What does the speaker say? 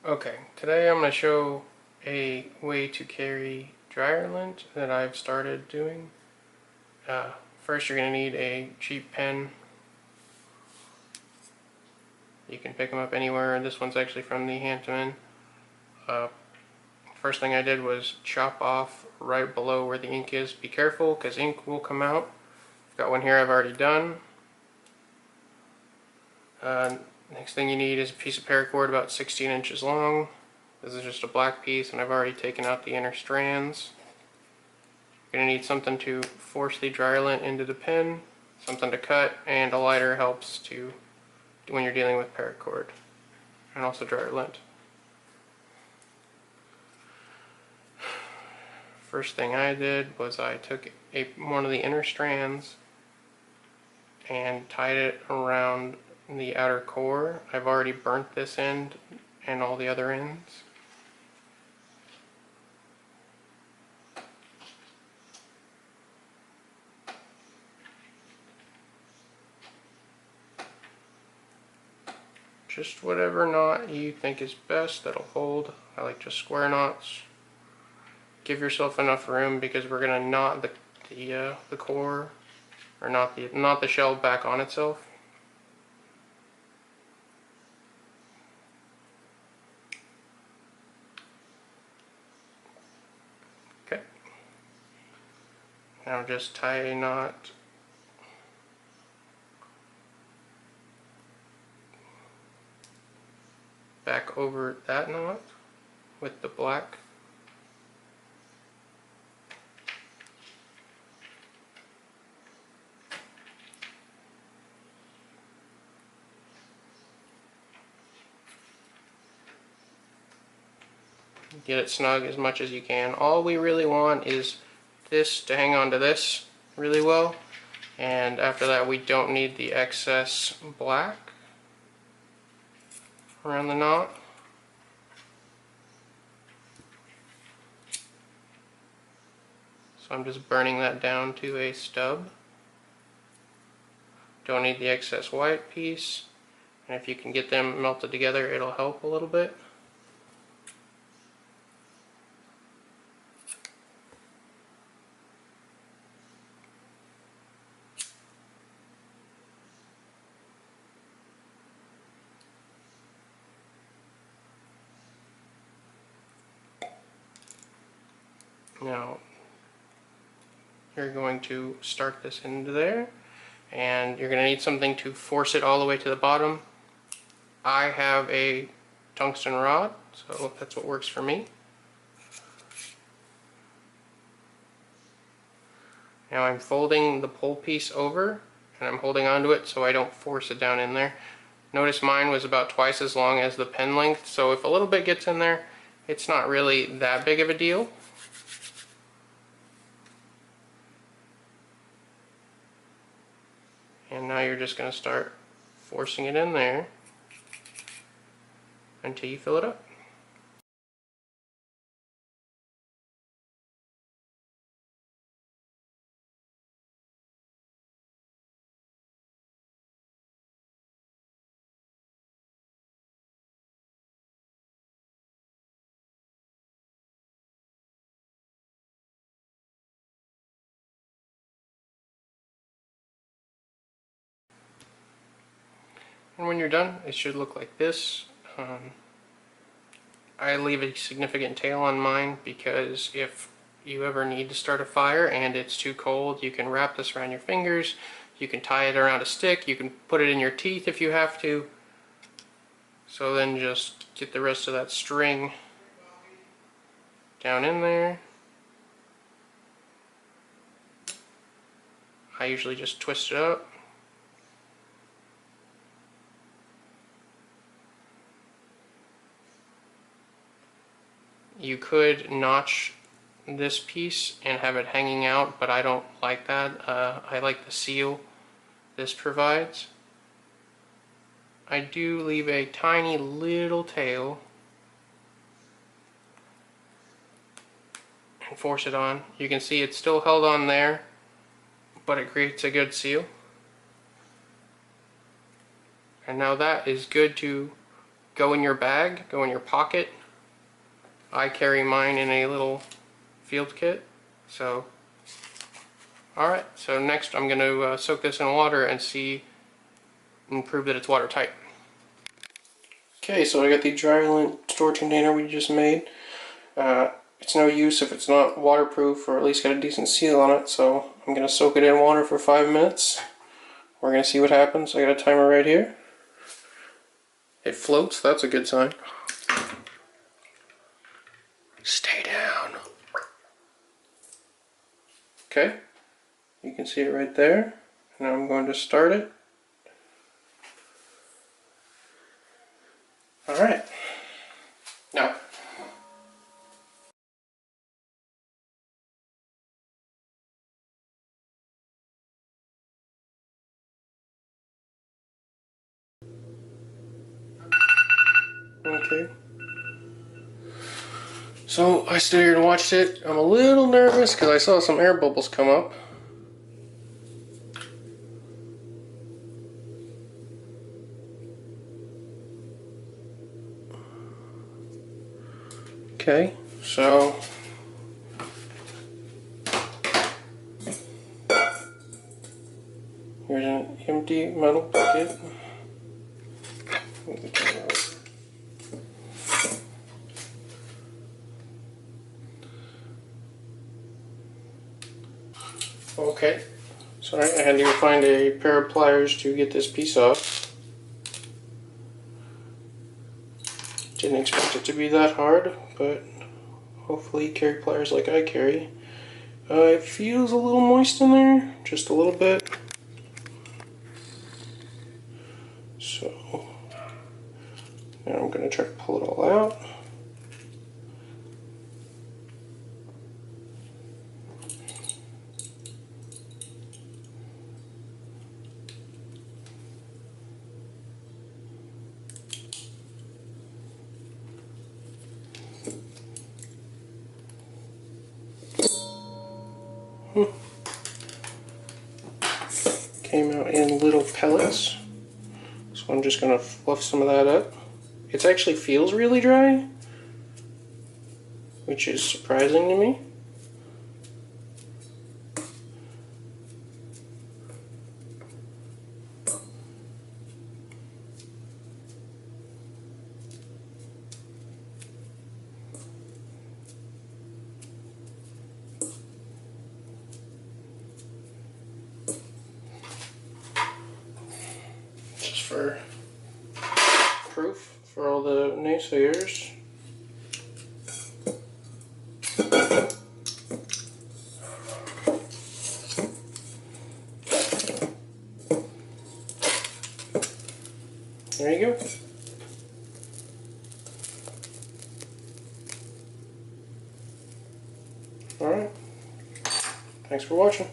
Okay, today I'm going to show a way to carry dryer lint that I've started doing. First you're going to need a cheap pen. You can pick them up anywhere. This one's actually from the Lint Pen. First thing I did was chop off right below where the ink is. Be careful because ink will come out. I've got one here I've already done. Next thing you need is a piece of paracord about 16 inches long. This is just a black piece and I've already taken out the inner strands. You're going to need something to force the dryer lint into the pen, something to cut, and a lighter helps to when you're dealing with paracord, and also dryer lint. First thing I did was I took one of the inner strands and tied it around the outer core. I've already burnt this end and all the other ends. Just whatever knot you think is best that'll hold. I like just square knots. Give yourself enough room because we're gonna knot the core, or knot the shell back on itself. Okay. Now just tie a knot back over that knot with the black. Get it snug as much as you can. All we really want is this to hang on to this really well, and after that we don't need the excess black around the knot. So I'm just burning that down to a stub. Don't need the excess white piece, and if you can get them melted together it'll help a little bit. Now you're going to start this into there, and you're going to need something to force it all the way to the bottom. I have a tungsten rod, so that's what works for me. Now I'm folding the pole piece over and I'm holding onto it so I don't force it down in there. Notice mine was about twice as long as the pen length, so if a little bit gets in there, it's not really that big of a deal. And now you're just going to start forcing it in there until you fill it up. And when you're done, it should look like this. I leave a significant tail on mine because if you ever need to start a fire and it's too cold, you can wrap this around your fingers, you can tie it around a stick, you can put it in your teeth if you have to. So then just get the rest of that string down in there. I usually just twist it up. You could notch this piece and have it hanging out, but I don't like that. I like the seal this provides. I do leave a tiny little tail and force it on. You can see it's still held on there, but it creates a good seal. And now that is good to go in your bag, go in your pocket. I carry mine in a little field kit. So, alright, so next I'm going to soak this in water and prove that it's watertight. Okay, so I got the dry lint storage container we just made. It's no use if it's not waterproof or at least got a decent seal on it, so I'm going to soak it in water for 5 minutes. We're going to see what happens. I got a timer right here. It floats, that's a good sign. Stay down. Okay, you can see it right there. Now I'm going to start it. Alright. Now. Okay. So I stood here and watched it. I'm a little nervous because I saw some air bubbles come up. Okay, so here's an empty metal bucket. Okay, so I had to go find a pair of pliers to get this piece off. Didn't expect it to be that hard, but hopefully you carry pliers like I carry. It feels a little moist in there, just a little bit. So now I'm going to try to pull it all out. Came out in little pellets, so I'm just going to fluff some of that up. It actually feels really dry, which is surprising to me. Just for proof for all the naysayers. There you go. Alright. Thanks for watching.